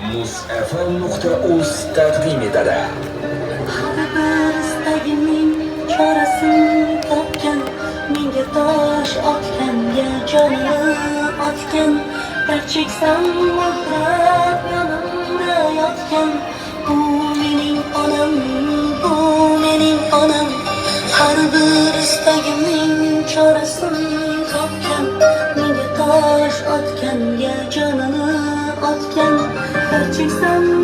muzfm.uz taqdim etadi. Har bir istagimning chorasini topgan, menga tosh otganga jonini otgan, dard cheksam muhrab yonimda yotgan. Bu mening onam, bu mening onam. Har bir istagimning chorasini topgan, menga tosh otganga jonini otgan, dard cheksam